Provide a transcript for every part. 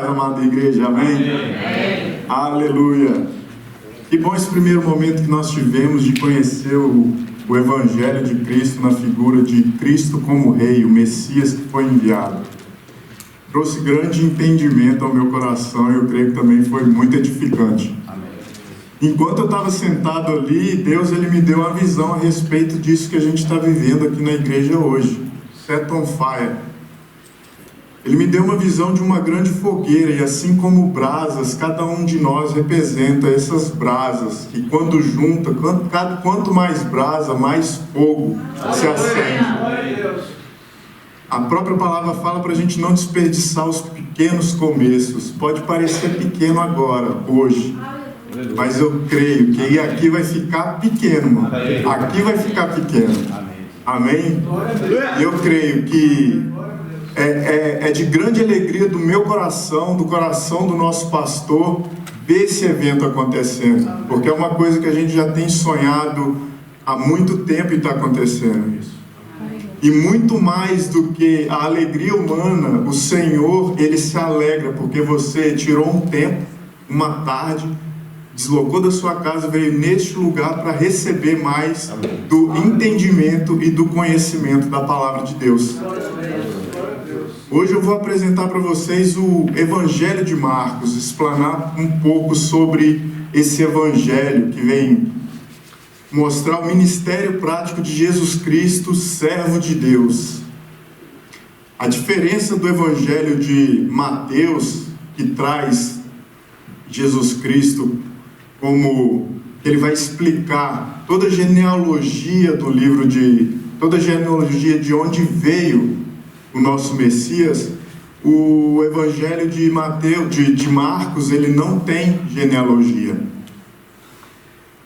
paz, amada igreja, amém? Amém? Aleluia! Que bom esse primeiro momento que nós tivemos de conhecer o Evangelho de Cristo na figura de Cristo como Rei, o Messias que foi enviado. Trouxe grande entendimento ao meu coração e eu creio que também foi muito edificante. Amém. Enquanto eu estava sentado ali, Deus ele me deu uma visão a respeito disso que a gente está vivendo aqui na igreja hoje. Set on fire. Ele me deu uma visão de uma grande fogueira e assim como brasas, cada um de nós representa essas brasas que quando junta, quanto mais brasa, mais fogo se acende. A própria palavra fala para a gente não desperdiçar os pequenos começos. Pode parecer pequeno agora, hoje, mas eu creio que aqui vai ficar pequeno, mano. Aqui vai ficar pequeno. Amém? E eu creio que é de grande alegria do meu coração, do coração do nosso pastor, ver esse evento acontecendo, porque é uma coisa que a gente já tem sonhado há muito tempo e está acontecendo isso. E muito mais do que a alegria humana, o Senhor, Ele se alegra, porque você tirou um tempo, uma tarde, deslocou da sua casa, veio neste lugar para receber mais do entendimento e do conhecimento da Palavra de Deus. Hoje eu vou apresentar para vocês o Evangelho de Marcos, explanar um pouco sobre esse Evangelho que vem mostrar o ministério prático de Jesus Cristo, servo de Deus. A diferença do Evangelho de Mateus, que traz Jesus Cristo como ele vai explicar toda a genealogia do livro toda a genealogia de onde veio o nosso Messias. O Evangelho de Marcos, ele não tem genealogia.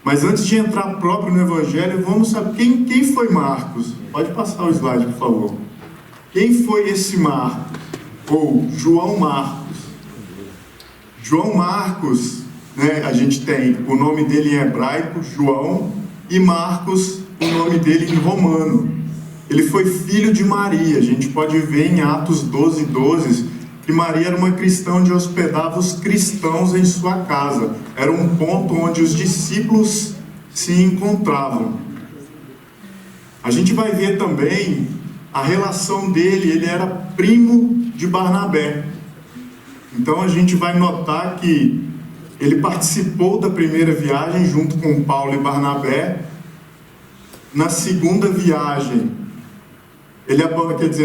Mas antes de entrar próprio no Evangelho, vamos saber quem foi Marcos. Pode passar o slide, por favor. Quem foi esse Marcos? Ou João Marcos. João Marcos, né, a gente tem o nome dele em hebraico, João, e Marcos, o nome dele em romano. Ele foi filho de Maria. A gente pode ver em Atos 12:12 que Maria era uma cristã onde hospedava os cristãos em sua casa. Era um ponto onde os discípulos se encontravam. A gente vai ver também a relação dele. Ele era primo de Barnabé. Então a gente vai notar que ele participou da primeira viagem junto com Paulo e Barnabé. Na segunda viagem,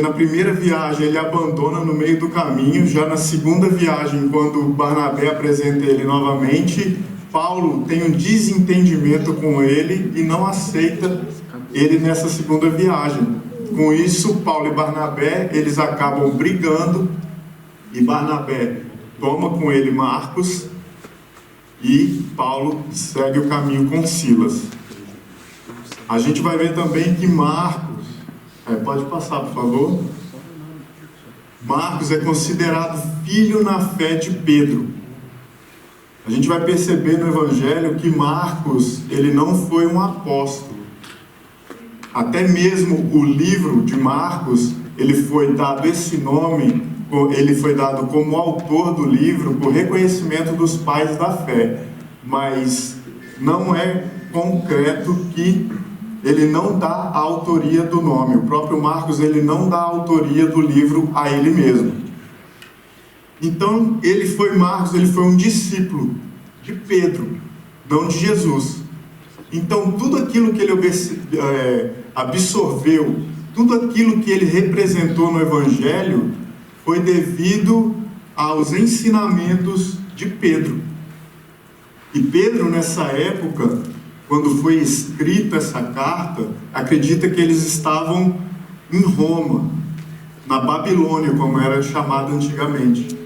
na primeira viagem ele abandona no meio do caminho. Já na segunda viagem, quando Barnabé apresenta ele novamente, Paulo tem um desentendimento com ele e não aceita ele nessa segunda viagem. Com isso, Paulo e Barnabé, eles acabam brigando e Barnabé toma com ele Marcos e Paulo segue o caminho com Silas. A gente vai ver também que Marcos, pode passar, por favor. Marcos é considerado filho na fé de Pedro. A gente vai perceber no Evangelho que Marcos, ele não foi um apóstolo. Até mesmo o livro de Marcos, ele foi dado esse nome, ele foi dado como autor do livro por reconhecimento dos pais da fé. Mas não é concreto que ele não dá a autoria do nome. O próprio Marcos, ele não dá a autoria do livro a ele mesmo. Então, Marcos, ele foi um discípulo de Pedro, não de Jesus. Então, tudo aquilo que ele absorveu, tudo aquilo que ele representou no Evangelho, foi devido aos ensinamentos de Pedro. E Pedro, nessa época, quando foi escrita essa carta, acredita que eles estavam em Roma, na Babilônia, como era chamada antigamente.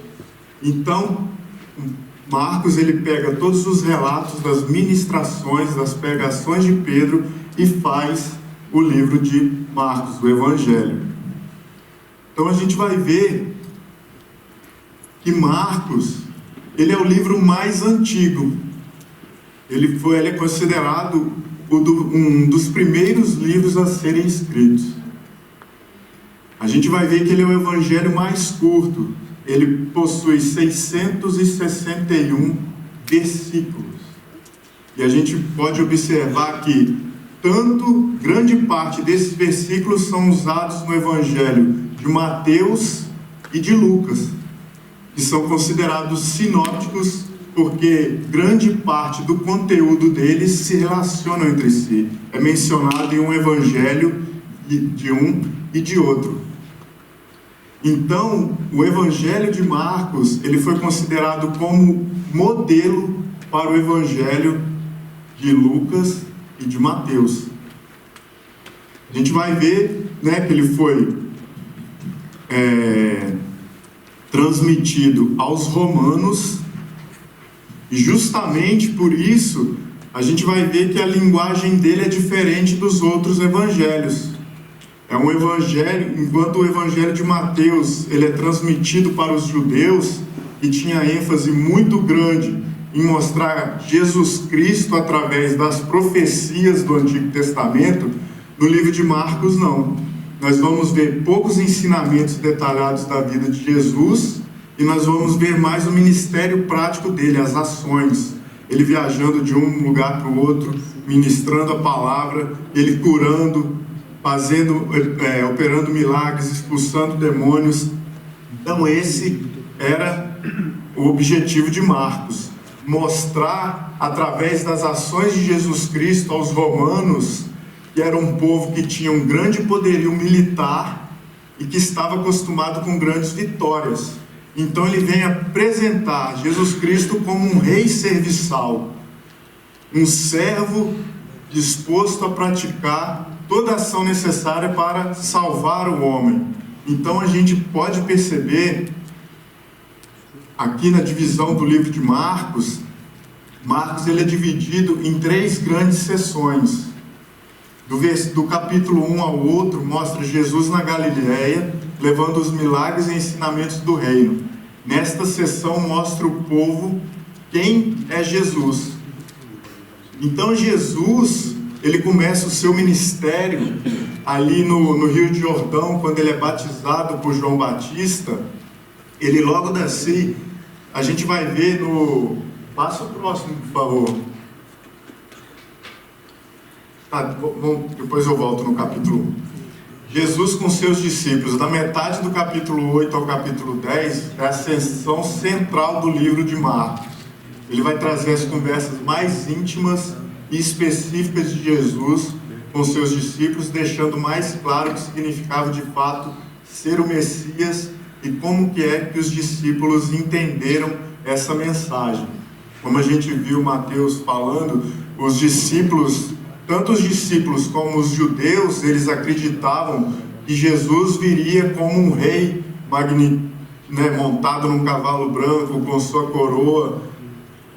Então, Marcos, ele pega todos os relatos das ministrações, das pregações de Pedro e faz o livro de Marcos, o Evangelho. Então a gente vai ver que Marcos, ele é o livro mais antigo. Ele é considerado um dos primeiros livros a serem escritos. A gente vai ver que ele é o evangelho mais curto. ele possui 661 versículos. E a gente pode observar que grande parte desses versículos são usados no Evangelho de Mateus e de Lucas, que são considerados sinópticos porque grande parte do conteúdo deles se relacionam entre si. É mencionado em um evangelho de um e de outro. Então, o Evangelho de Marcos, ele foi considerado como modelo para o Evangelho de Lucas e de Mateus. A gente vai ver, né, que ele foi transmitido aos romanos, e justamente por isso a gente vai ver que a linguagem dele é diferente dos outros evangelhos. É um evangelho, enquanto o evangelho de Mateus ele é transmitido para os judeus, e tinha ênfase muito grande em mostrar Jesus Cristo através das profecias do Antigo Testamento, no livro de Marcos não. Nós vamos ver poucos ensinamentos detalhados da vida de Jesus, e nós vamos ver mais o ministério prático dele, as ações. Ele viajando de um lugar para o outro, ministrando a palavra, ele curando, operando milagres, expulsando demônios. Então esse era o objetivo de Marcos, mostrar através das ações de Jesus Cristo aos romanos, que era um povo que tinha um grande poderio militar e que estava acostumado com grandes vitórias. Então ele vem apresentar Jesus Cristo como um rei serviçal, um servo disposto a praticar toda a ação necessária para salvar o homem. Então a gente pode perceber aqui na divisão do livro de Marcos, ele é dividido em 3 grandes seções. Do capítulo 1 ao outro, mostra Jesus na Galileia, levando os milagres e ensinamentos do reino. Nesta seção mostra o povo quem é Jesus. Então Jesus, ele começa o seu ministério ali no Rio de Jordão, quando ele é batizado por João Batista. Ele logo desce, a gente vai ver no... Passa o próximo, por favor. Depois eu volto no capítulo 1. Jesus com seus discípulos, da metade do capítulo 8 ao capítulo 10, é a seção central do livro de Marcos. Ele vai trazer as conversas mais íntimas e específicas de Jesus com seus discípulos, deixando mais claro o que significava de fato ser o Messias e como que é que os discípulos entenderam essa mensagem. Como a gente viu Mateus falando, os discípulos, tanto os discípulos como os judeus, eles acreditavam que Jesus viria como um rei montado num cavalo branco, com sua coroa,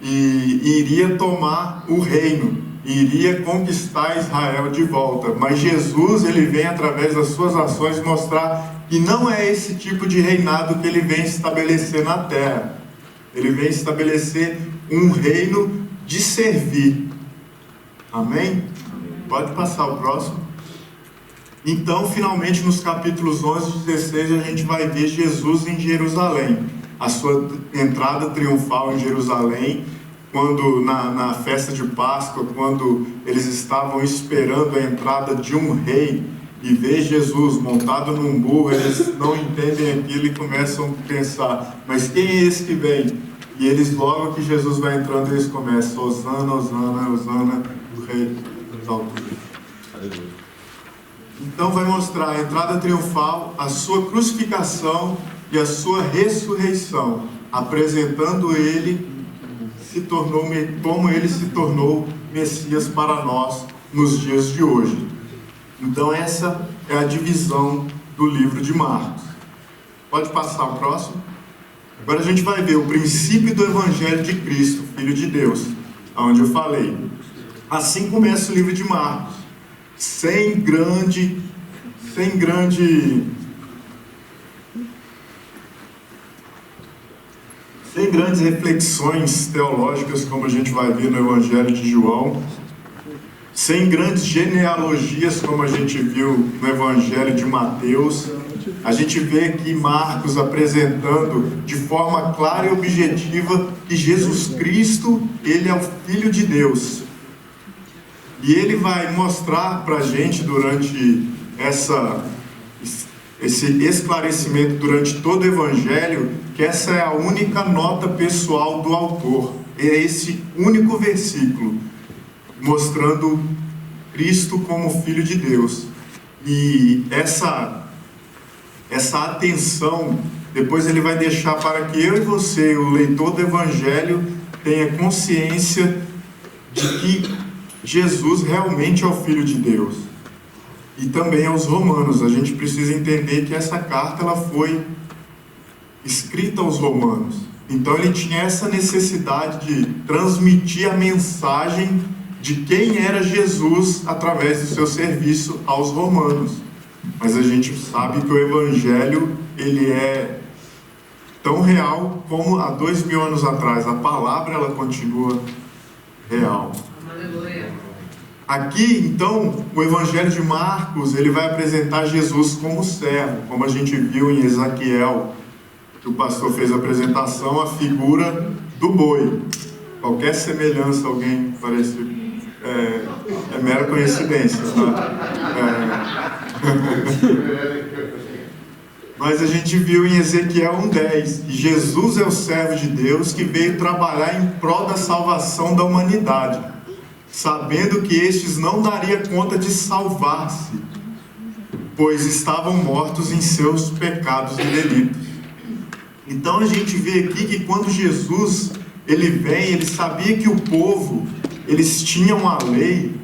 e iria tomar o reino, iria conquistar Israel de volta. Mas Jesus, ele vem através das suas ações mostrar que não é esse tipo de reinado que ele vem estabelecer na terra. Ele vem estabelecer um reino de servir. Amém? Pode passar o próximo. Então, finalmente, nos capítulos 11 e 16, a gente vai ver Jesus em Jerusalém. A sua entrada triunfal em Jerusalém, quando na festa de Páscoa, quando eles estavam esperando a entrada de um rei, e ver Jesus montado num burro, eles não entendem aquilo e começam a pensar, mas quem é esse que vem? E eles, logo que Jesus vai entrando, eles começam, Hosana, Hosana, Hosana, do rei dos alturas. Então vai mostrar a entrada triunfal, a sua crucificação e a sua ressurreição, apresentando ele, como ele se tornou Messias para nós nos dias de hoje. Então essa é a divisão do livro de Marcos. Pode passar o próximo? Agora a gente vai ver o princípio do Evangelho de Cristo, Filho de Deus, onde eu falei. Assim começa o livro de Marcos, sem grandes reflexões teológicas, como a gente vai ver no Evangelho de João, sem grandes genealogias, como a gente viu no Evangelho de Mateus, a gente vê aqui Marcos apresentando de forma clara e objetiva que Jesus Cristo, ele é o Filho de Deus. E ele vai mostrar para a gente durante esse esclarecimento durante todo o Evangelho, que essa é a única nota pessoal do autor. É esse único versículo, mostrando Cristo como Filho de Deus. E essa atenção, depois ele vai deixar para que eu e você, o leitor do Evangelho, tenha consciência de que Jesus realmente é o Filho de Deus. E também aos romanos, a gente precisa entender que essa carta ela foi escrita aos romanos. Então ele tinha essa necessidade de transmitir a mensagem de quem era Jesus através do seu serviço aos romanos. Mas a gente sabe que o Evangelho ele é tão real como há 2000 anos atrás. A palavra ela continua real. Aqui, então, o Evangelho de Marcos, ele vai apresentar Jesus como servo, como a gente viu em Ezequiel, que o pastor fez a apresentação, a figura do boi. Qualquer semelhança, alguém parece... É mera coincidência, tá? Mas a gente viu em Ezequiel 1:10, que Jesus é o servo de Deus que veio trabalhar em prol da salvação da humanidade, sabendo que estes não daria conta de salvar-se, pois estavam mortos em seus pecados e delitos. Então a gente vê aqui que quando Jesus ele vem, ele sabia que o povo, eles tinham a lei,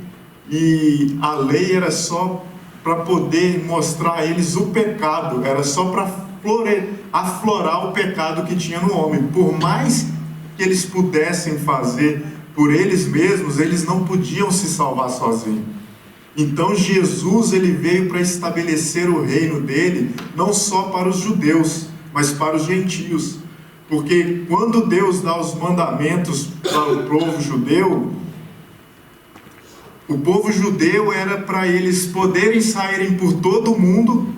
e a lei era só para poder mostrar a eles o pecado, era só para aflorar o pecado que tinha no homem. Por mais que eles pudessem fazer por eles mesmos, eles não podiam se salvar sozinhos. Então Jesus ele veio para estabelecer o reino dele, não só para os judeus, mas para os gentios. Porque quando Deus dá os mandamentos para o povo judeu, o povo judeu era para eles poderem saírem por todo o mundo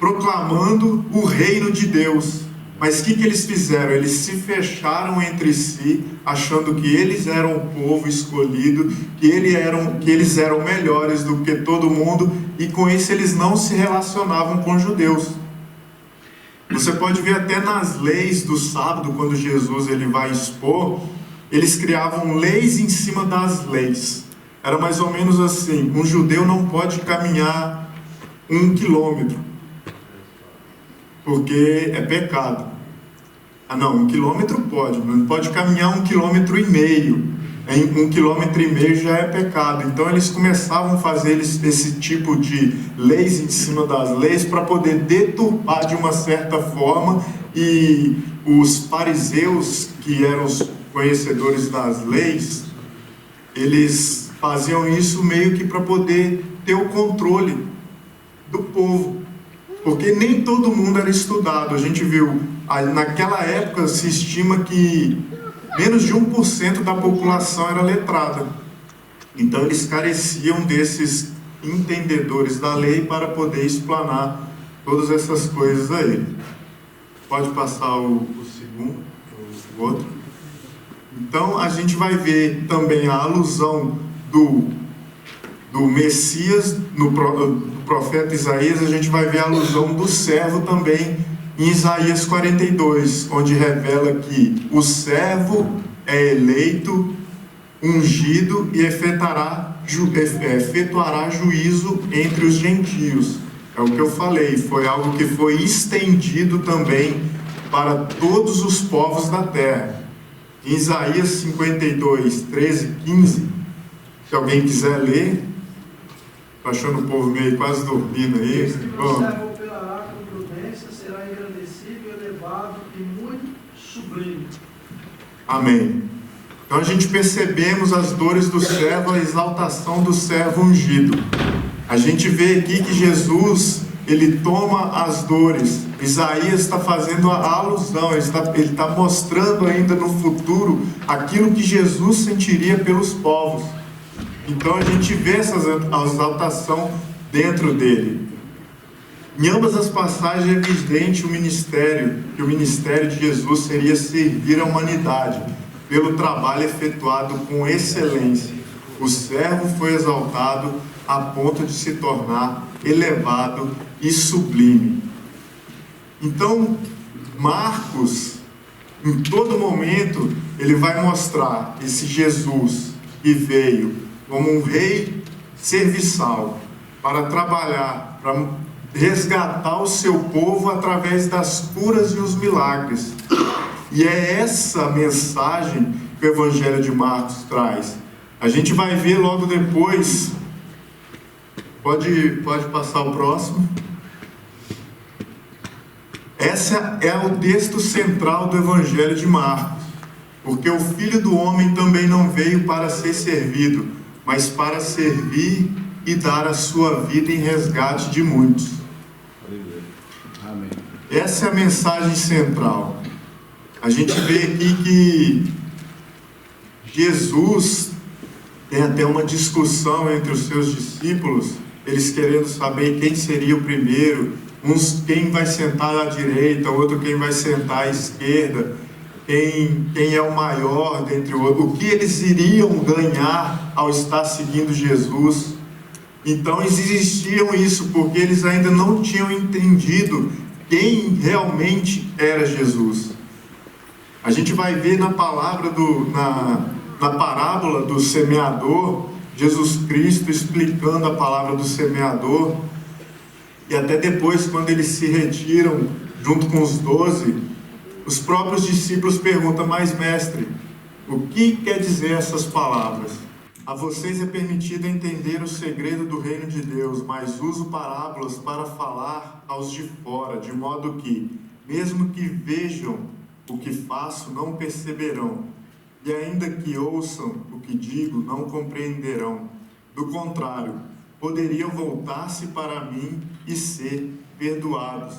proclamando o reino de Deus. Mas o que eles fizeram? Eles se fecharam entre si, achando que eles eram o povo escolhido, que eles eram melhores do que todo mundo, e com isso eles não se relacionavam com os judeus. Você pode ver até nas leis do sábado, quando Jesus ele vai expor, eles criavam leis em cima das leis. Era mais ou menos assim: um judeu não pode caminhar 1 quilômetro, porque é pecado. Ah não, 1 quilômetro pode, não pode caminhar 1,5 quilômetros. 1,5 quilômetros já é pecado. Então eles começavam a fazer esse tipo de leis em cima das leis para poder deturpar de uma certa forma, e os fariseus, que eram os conhecedores das leis, eles faziam isso meio que para poder ter o controle do povo, porque nem todo mundo era estudado. A gente viu, naquela época se estima que menos de 1% da população era letrada. Então eles careciam desses entendedores da lei para poder explanar todas essas coisas a ele. Pode passar o segundo, o outro. Então a gente vai ver também a alusão do Messias, no profeta Isaías. A gente vai ver a alusão do servo também em Isaías 42, onde revela que o servo é eleito, ungido e efetuará juízo entre os gentios. É o que eu falei, foi algo que foi estendido também para todos os povos da terra. Em Isaías 52, 13, 15, se alguém quiser ler, estou achando o povo meio quase dormindo aí. O servo operará com prudência, será engrandecido e elevado e muito sublime. Amém. Então a gente percebemos as dores do servo, a exaltação do servo ungido. A gente vê aqui que Jesus, ele toma as dores. Isaías está fazendo a alusão, ele está mostrando ainda no futuro aquilo que Jesus sentiria pelos povos. Então a gente vê essa exaltação dentro dele. Em ambas as passagens é evidente que o ministério de Jesus seria servir a humanidade pelo trabalho efetuado com excelência. O servo foi exaltado a ponto de se tornar elevado e sublime. Então, Marcos, em todo momento, ele vai mostrar esse Jesus que veio como um rei serviçal para trabalhar, para resgatar o seu povo através das curas e os milagres. E é essa mensagem que o Evangelho de Marcos traz. A gente vai ver logo depois. Pode passar o próximo. Esse é o texto central do Evangelho de Marcos. Porque o Filho do Homem também não veio para ser servido, mas para servir e dar a sua vida em resgate de muitos. Amém. Essa é a mensagem central. A gente vê aqui que Jesus tem até uma discussão entre os seus discípulos, eles querendo saber quem seria o primeiro, uns quem vai sentar à direita, outro quem vai sentar à esquerda, quem é o maior dentre outros, o que eles iriam ganhar ao estar seguindo Jesus. Então existiam isso, porque eles ainda não tinham entendido quem realmente era Jesus. A gente vai ver na parábola do semeador, Jesus Cristo explicando a palavra do semeador, e até depois, quando eles se retiram junto com os 12, os próprios discípulos perguntam: mas mestre, o que quer dizer essas palavras? A vocês é permitido entender o segredo do reino de Deus, mas uso parábolas para falar aos de fora, de modo que, mesmo que vejam o que faço, não perceberão, e ainda que ouçam o que digo, não compreenderão. Do contrário, poderiam voltar-se para mim e ser perdoados.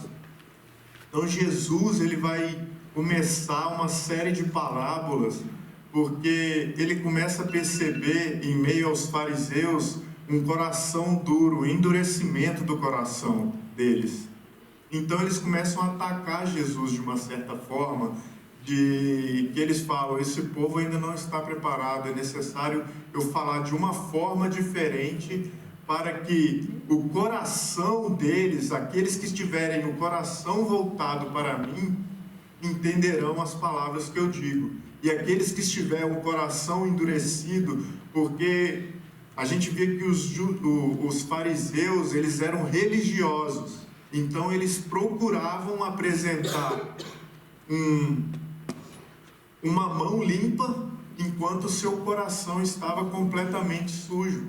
Então Jesus, ele vai começar uma série de parábolas, porque ele começa a perceber, em meio aos fariseus, um coração duro, um endurecimento do coração deles. Então eles começam a atacar Jesus de uma certa forma, que eles falam: esse povo ainda não está preparado, é necessário eu falar de uma forma diferente, para que o coração deles, aqueles que estiverem o coração voltado para mim, entenderão as palavras que eu digo. E aqueles que estiverem o coração endurecido, porque a gente vê que os fariseus, eles eram religiosos, então eles procuravam apresentar uma mão limpa, enquanto o seu coração estava completamente sujo.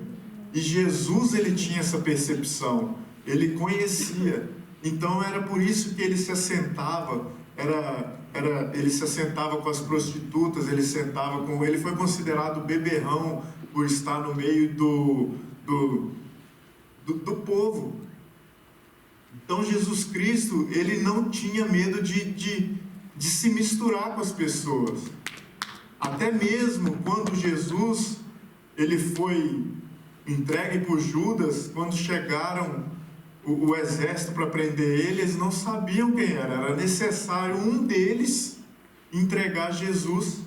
E Jesus, ele tinha essa percepção, ele conhecia. Então era por isso que ele se assentava, ele se assentava com as prostitutas, ele foi considerado beberrão por estar no meio do povo. Então Jesus Cristo, ele não tinha medo de se misturar com as pessoas. Até mesmo quando Jesus, ele foi entregue por Judas, quando chegaram o exército para prender ele, eles não sabiam quem era necessário um deles entregar Jesus,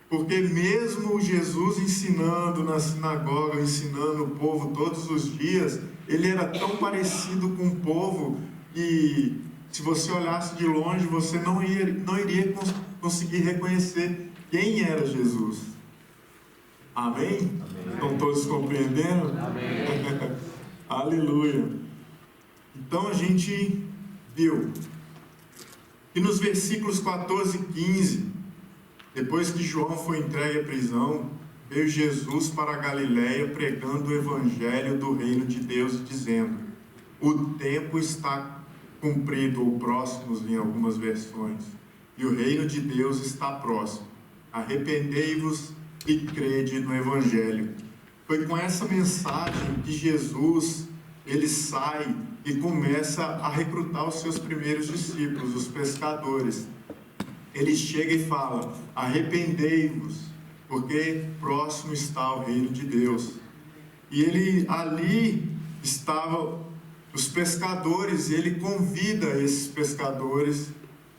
porque mesmo Jesus ensinando na sinagoga, ensinando o povo todos os dias, ele era tão parecido com o povo que, se você olhasse de longe, você não iria conseguir reconhecer quem era Jesus. Amém? Amém. Estão todos compreendendo? Amém. Aleluia. Então a gente viu que nos versículos 14 e 15, depois que João foi entregue à prisão, veio Jesus para a Galiléia pregando o evangelho do reino de Deus, dizendo: o tempo está cumprido, ou próximos em algumas versões, e o reino de Deus está próximo. Arrependei-vos e crede no evangelho. Foi com essa mensagem que Jesus, ele sai e começa a recrutar os seus primeiros discípulos, os pescadores. Ele chega e fala: arrependei-vos, porque próximo está o reino de Deus. E ali estava os pescadores, e ele convida esses pescadores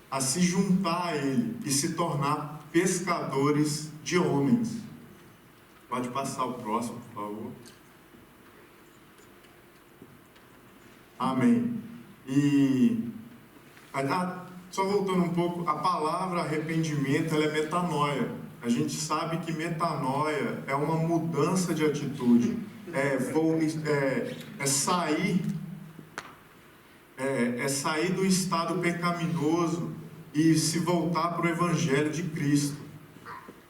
a se juntar a ele e se tornar pescadores de homens. Pode passar o próximo, por favor. Amém. E só voltando um pouco, a palavra arrependimento, ela é metanoia. A gente sabe que metanoia é uma mudança de atitude, sair do estado pecaminoso e se voltar para o Evangelho de Cristo.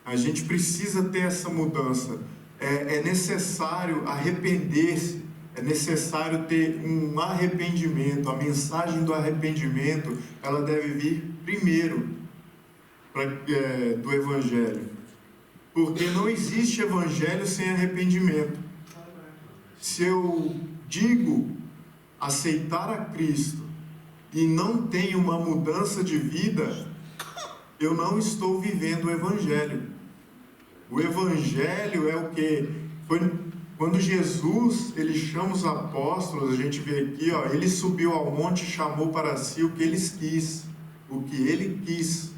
A gente precisa ter essa mudança. É necessário arrepender-se, é necessário ter um arrependimento. A mensagem do arrependimento, ela deve vir primeiro do Evangelho, porque não existe Evangelho sem arrependimento. Se eu digo aceitar a Cristo e não tenho uma mudança de vida, eu não estou vivendo o Evangelho. O Evangelho é o que? Quando Jesus, ele chama os apóstolos, a gente vê aqui, ele subiu ao monte e chamou para si o que ele quis,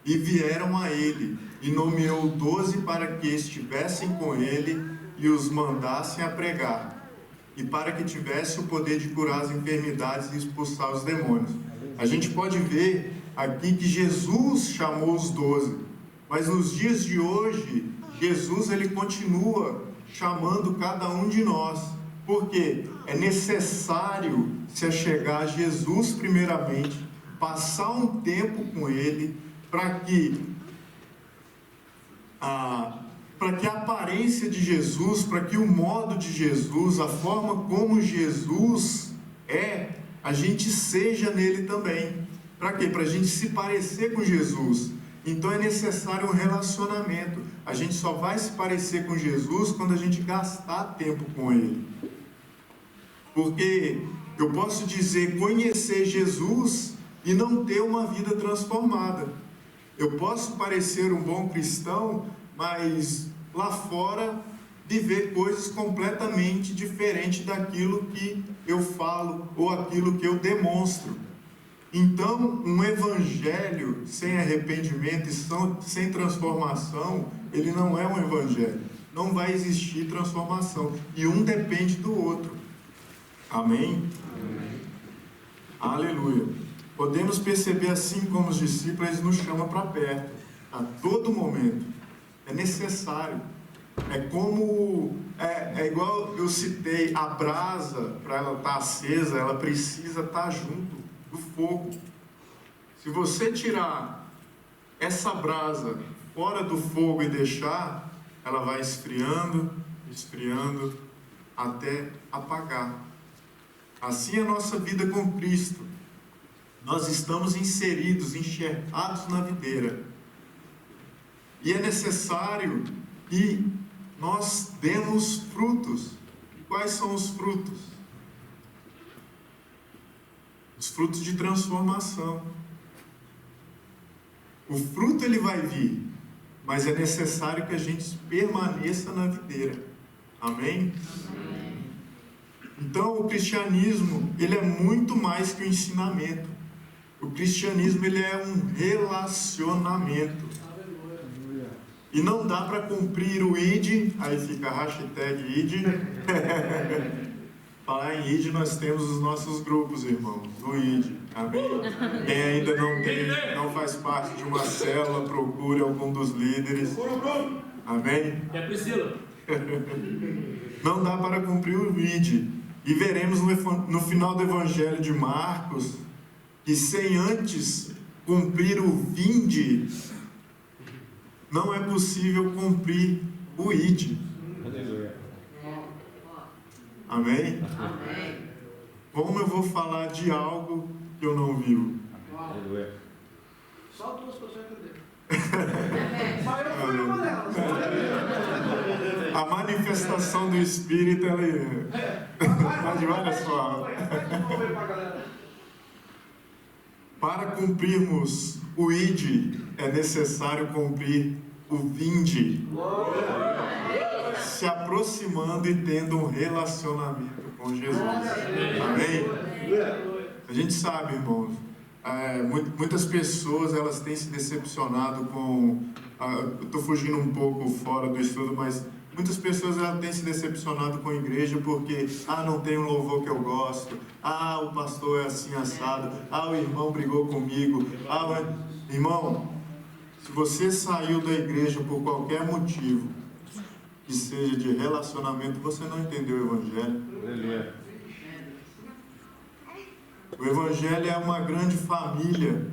e vieram a ele, e nomeou 12 para que estivessem com ele e os mandassem a pregar, e para que tivesse o poder de curar as enfermidades e expulsar os demônios. A gente pode ver aqui que Jesus chamou os 12, mas nos dias de hoje, Jesus, ele continua chamando cada um de nós, porque é necessário se achegar a Jesus primeiramente, passar um tempo com ele, para que a aparência de Jesus, para que o modo de Jesus, a forma como Jesus é, a gente seja nele também. Para quê? Para a gente se parecer com Jesus. Então é necessário um relacionamento. A gente só vai se parecer com Jesus quando a gente gastar tempo com ele. Porque eu posso dizer conhecer Jesus e não ter uma vida transformada. Eu posso parecer um bom cristão, mas lá fora viver coisas completamente diferentes daquilo que eu falo ou aquilo que eu demonstro. Então, um evangelho sem arrependimento e sem transformação, ele não é um evangelho. Não vai existir transformação. E um depende do outro. Amém? Amém. Aleluia. Podemos perceber, assim como os discípulos, eles nos chamam para perto, a todo momento. É necessário. É igual eu citei, a brasa, para ela estar acesa, ela precisa estar junto do fogo. Se você tirar essa brasa fora do fogo e deixar, ela vai esfriando, até apagar. Assim é a nossa vida com Cristo. Nós estamos inseridos, enxertados na videira. E é necessário que nós demos frutos. E quais são os frutos? Os frutos de transformação. O fruto ele vai vir, mas é necessário que a gente permaneça na videira. Amém? Amém. Então o cristianismo, ele é muito mais que um ensinamento. O cristianismo, ele é um relacionamento. E não dá para cumprir o ID, aí fica a hashtag ID. Falar em ID, nós temos os nossos grupos, irmãos, do ID. Amém? Quem ainda não faz parte de uma célula, procure algum dos líderes. Amém? É Priscila. Não dá para cumprir o ID. E veremos no final do Evangelho de Marcos que sem antes cumprir o vinde, não é possível cumprir o id. Amém? Amém. Como eu vou falar de algo que eu não vivo? Só duas pessoas entenderam. Mas eu fui uma delas. A manifestação do Espírito, ela é de várias formas. Para cumprirmos o ID, é necessário cumprir o vinde, se aproximando e tendo um relacionamento com Jesus. Amém? A gente sabe, irmãos, muitas pessoas elas têm se decepcionado com... eu estou fugindo um pouco fora do estudo, mas muitas pessoas elas têm se decepcionado com a igreja porque não tem um louvor que eu gosto, o pastor é assim assado, o irmão brigou comigo, irmão, se você saiu da igreja por qualquer motivo que seja de relacionamento, você não entendeu o Evangelho. O Evangelho é uma grande família.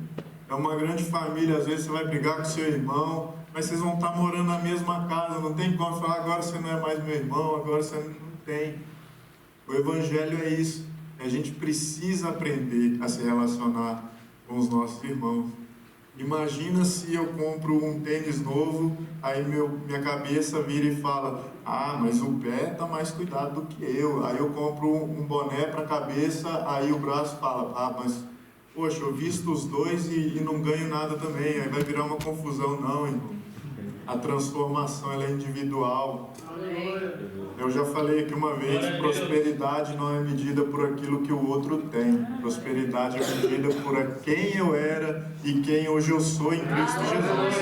É uma grande família. Às vezes você vai brigar com seu irmão, mas vocês vão estar morando na mesma casa. Não tem como falar, agora você não é mais meu irmão, agora você não tem. O Evangelho é isso. A gente precisa aprender a se relacionar com os nossos irmãos. Imagina se eu compro um tênis novo, aí minha cabeça vira e fala, mas o pé está mais cuidado do que eu. Aí eu compro um boné para a cabeça, aí o braço fala, mas poxa, eu visto os dois e não ganho nada também. Aí vai virar uma confusão. Não, irmão. A transformação ela é individual. Eu já falei aqui uma vez, prosperidade não é medida por aquilo que o outro tem. Prosperidade é medida por quem eu era e quem hoje eu sou em Cristo Jesus.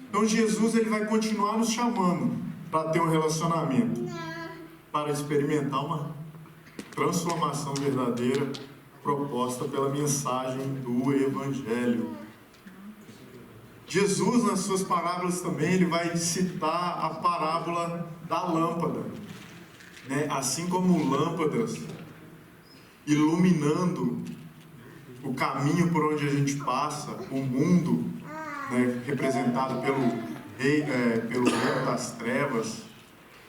Então Jesus ele vai continuar nos chamando para ter um relacionamento, para experimentar uma transformação verdadeira proposta pela mensagem do Evangelho. Jesus, nas suas parábolas também, ele vai citar a parábola da lâmpada, né? Assim como lâmpadas iluminando o caminho por onde a gente passa, o mundo, né, representado pelo reino das trevas,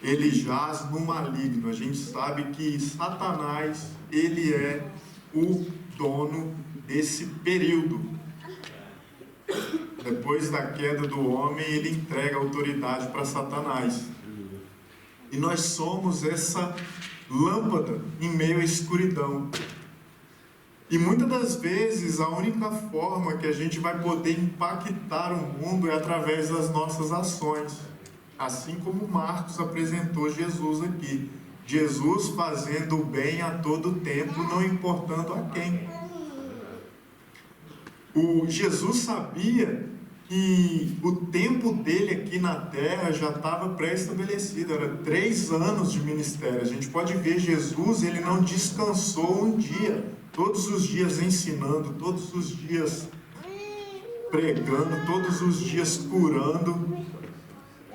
ele jaz no maligno. A gente sabe que Satanás, ele é o dono desse período. Depois da queda do homem, ele entrega a autoridade para Satanás. E nós somos essa lâmpada em meio à escuridão. E muitas das vezes a única forma que a gente vai poder impactar o mundo é através das nossas ações. Assim como Marcos apresentou Jesus aqui. Jesus fazendo o bem a todo tempo, não importando a quem. Jesus sabia que o tempo dele aqui na terra já estava pré-estabelecido. Era 3 anos de ministério. A gente pode ver Jesus, ele não descansou um dia. Todos os dias ensinando, todos os dias pregando, todos os dias curando.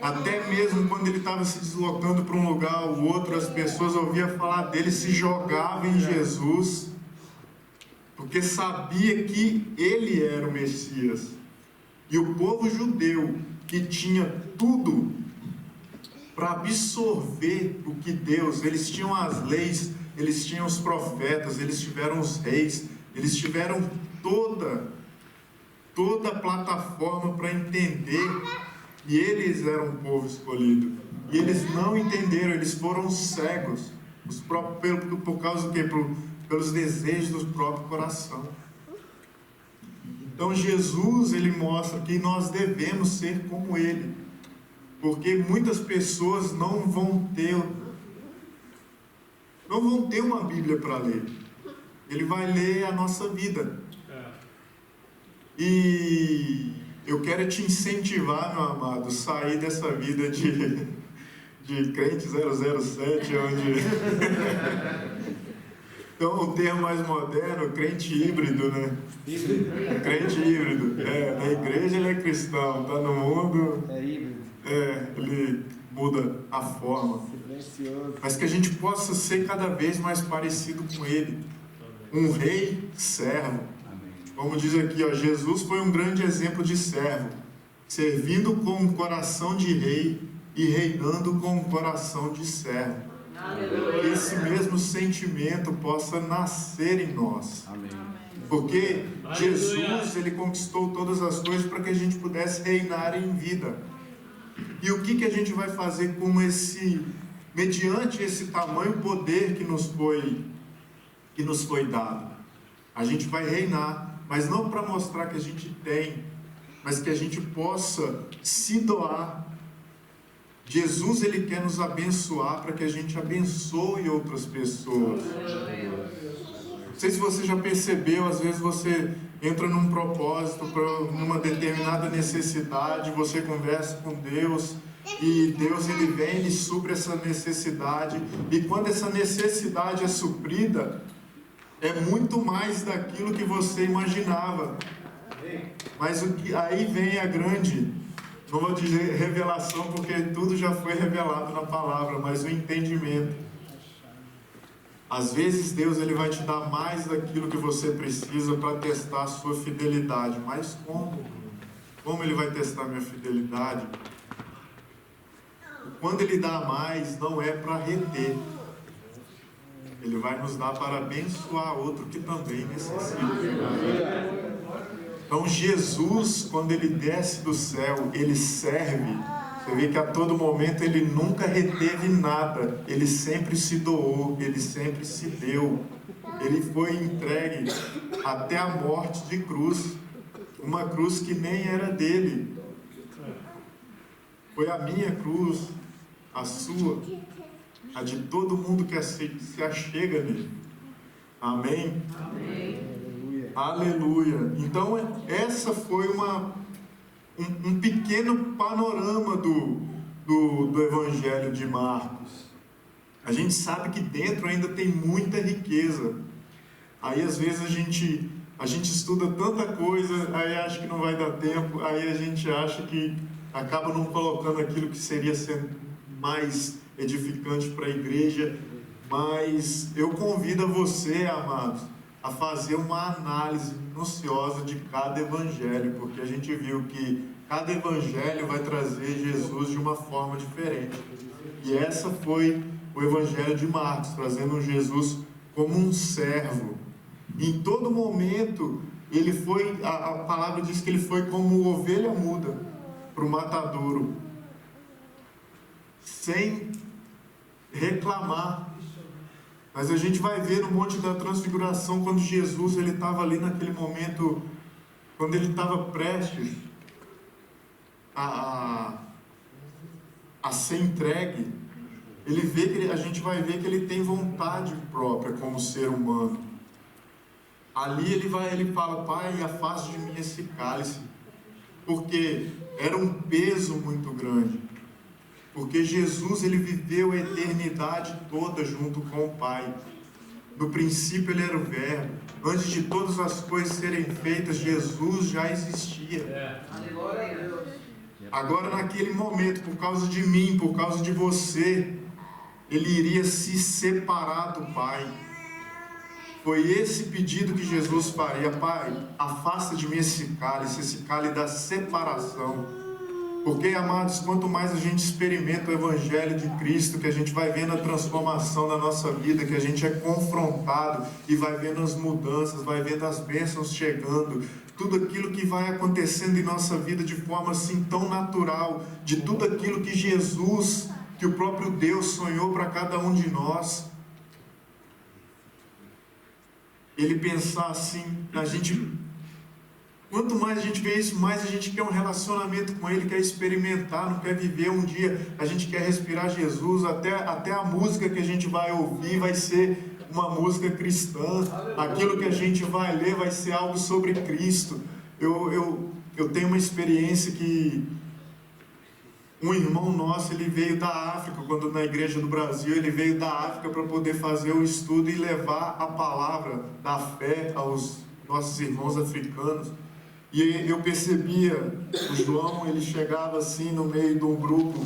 Até mesmo quando ele estava se deslocando para um lugar ou outro, as pessoas ouviam falar dele, se jogavam em Jesus, porque sabia que ele era o Messias. E o povo judeu, que tinha tudo para absorver o que Deus, eles tinham as leis, eles tinham os profetas, eles tiveram os reis, eles tiveram toda a plataforma para entender. E eles eram um povo escolhido. E eles não entenderam, eles foram cegos. Por causa do quê? Pelos desejos do próprio coração. Então Jesus, ele mostra que nós devemos ser como ele. Porque muitas pessoas não vão ter uma Bíblia para ler. Ele vai ler a nossa vida. E eu quero te incentivar, meu amado, sair dessa vida de crente 007, onde... Então, o termo mais moderno, crente híbrido, né? Crente híbrido. Na igreja ele é cristão, tá no mundo... É híbrido. Ele muda a forma. Mas que a gente possa ser cada vez mais parecido com ele. Um rei servo. Como diz aqui, Jesus foi um grande exemplo de servo, servindo com um coração de rei e reinando com um coração de servo. Que esse mesmo sentimento possa nascer em nós. Amém. Porque Jesus, ele conquistou todas as coisas para que a gente pudesse reinar em vida. E o que a gente vai fazer com mediante esse tamanho poder que nos foi dado? A gente vai reinar, mas não para mostrar que a gente tem, mas que a gente possa se doar. Jesus, Ele quer nos abençoar para que a gente abençoe outras pessoas. Não sei se você já percebeu, às vezes você entra num propósito, numa determinada necessidade, você conversa com Deus, e Deus, Ele vem, Ele supre essa necessidade, e quando essa necessidade é suprida, é muito mais daquilo que você imaginava. Mas aí vem a grande, não vou dizer revelação, porque tudo já foi revelado na palavra, mas o entendimento. Às vezes Deus, Ele vai te dar mais daquilo que você precisa para testar a sua fidelidade. Mas como? Como Ele vai testar a minha fidelidade? Quando Ele dá mais, não é para reter. Ele vai nos dar para abençoar outro que também necessita. Então Jesus, quando Ele desce do céu, Ele serve. Você vê que a todo momento Ele nunca reteve nada. Ele sempre se doou, Ele sempre se deu. Ele foi entregue até a morte de cruz. Uma cruz que nem era dele. Foi a minha cruz, a sua, a de todo mundo que se achega nele. Amém? Amém. Aleluia. Então essa foi um pequeno panorama do Evangelho de Marcos. A gente sabe que dentro ainda tem muita riqueza. Aí às vezes a gente estuda tanta coisa, aí acha que não vai dar tempo, aí a gente acha que acaba não colocando aquilo que seria ser mais edificante para a igreja. Mas eu convido a você, amados, a fazer uma análise minuciosa de cada evangelho, porque a gente viu que cada evangelho vai trazer Jesus de uma forma diferente. E essa foi o evangelho de Marcos, trazendo Jesus como um servo. Em todo momento, ele foi, a palavra diz que ele foi como ovelha muda para o matadouro, sem reclamar. Mas a gente vai ver no Monte da Transfiguração, quando Jesus ele estava ali naquele momento, quando ele estava prestes a ser entregue, a gente vai ver que ele tem vontade própria como ser humano. Ali ele fala: Pai, afaste de mim esse cálice, porque era um peso muito grande. Porque Jesus, ele viveu a eternidade toda junto com o Pai. No princípio ele era o Verbo. Antes de todas as coisas serem feitas, Jesus já existia. Glória a Deus. Agora naquele momento, por causa de mim, por causa de você, ele iria se separar do Pai. Foi esse pedido que Jesus faria: Pai, afasta de mim esse cálice da separação. Porque, amados, quanto mais a gente experimenta o Evangelho de Cristo, que a gente vai vendo a transformação na nossa vida, que a gente é confrontado e vai vendo as mudanças, vai vendo as bênçãos chegando, tudo aquilo que vai acontecendo em nossa vida de forma assim tão natural, de tudo aquilo que Jesus, que o próprio Deus sonhou para cada um de nós. Ele pensar assim, quanto mais a gente vê isso, mais a gente quer um relacionamento com Ele, quer experimentar, não quer viver um dia, a gente quer respirar Jesus, até a música que a gente vai ouvir vai ser uma música cristã, aquilo que a gente vai ler vai ser algo sobre Cristo. Eu tenho uma experiência que um irmão nosso, ele veio da África, quando na igreja do Brasil, ele veio da África para poder fazer o estudo e levar a palavra da fé aos nossos irmãos africanos. E eu percebia, o João, ele chegava assim no meio de um grupo,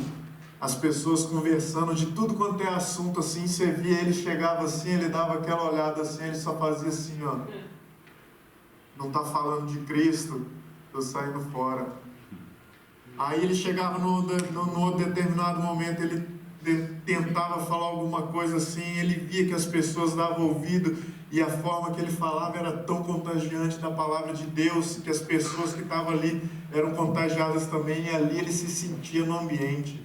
as pessoas conversando de tudo quanto é assunto assim, você via, ele chegava assim, ele dava aquela olhada assim, ele só fazia assim, ó, não está falando de Cristo, estou saindo fora. Aí ele chegava num determinado momento, ele tentava falar alguma coisa assim, ele via que as pessoas davam ouvido, e a forma que ele falava era tão contagiante da palavra de Deus, que as pessoas que estavam ali eram contagiadas também, e ali ele se sentia no ambiente.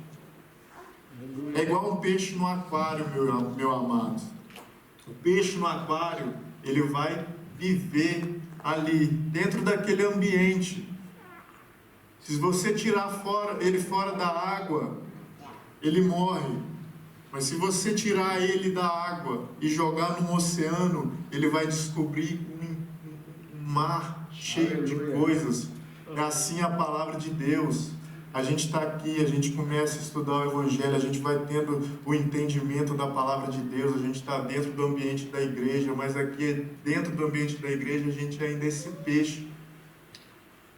É igual um peixe no aquário, meu amado. O peixe no aquário, ele vai viver ali, dentro daquele ambiente. Se você tirar ele fora da água, ele morre. Mas se você tirar ele da água e jogar no oceano, ele vai descobrir um mar cheio de coisas. É assim a palavra de Deus. A gente está aqui, a gente começa a estudar o Evangelho, a gente vai tendo o entendimento da palavra de Deus, a gente está dentro do ambiente da igreja, mas aqui dentro do ambiente da igreja a gente ainda é esse peixe.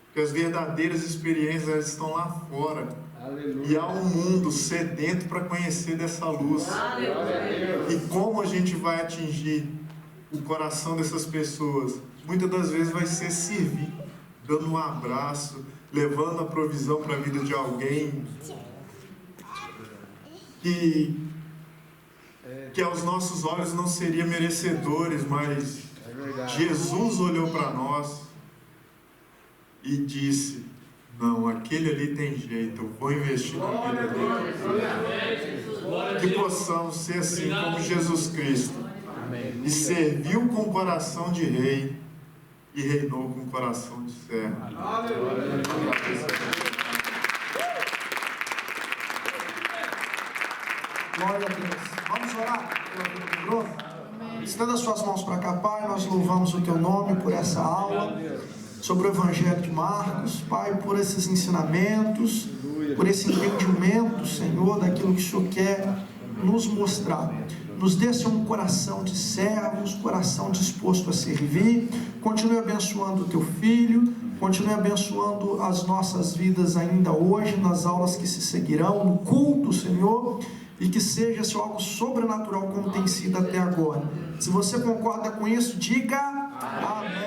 Porque as verdadeiras experiências elas estão lá fora. Aleluia. E há um mundo sedento para conhecer dessa luz. Aleluia. E como a gente vai atingir o coração dessas pessoas? Muitas das vezes vai ser servir, dando um abraço, levando a provisão para a vida de alguém que aos nossos olhos não seria merecedores, mas Jesus olhou para nós e disse: não, aquele ali tem jeito, eu vou investir na vida dele. Que possamos ser assim como Jesus Cristo, e serviu com o coração de rei e reinou com o coração de servo. Glória a Deus. Vamos orar pela vida do Bruno? Estenda as suas mãos para cá, Pai. Nós louvamos o Teu nome por essa aula sobre o Evangelho de Marcos, Pai, por esses ensinamentos, por esse entendimento, Senhor, daquilo que o Senhor quer nos mostrar. Nos dê, Senhor, um coração de servos, coração disposto a servir. Continue abençoando o Teu Filho, continue abençoando as nossas vidas ainda hoje, nas aulas que se seguirão, no culto, Senhor, e que seja, Senhor, algo sobrenatural como tem sido até agora. Se você concorda com isso, diga amém.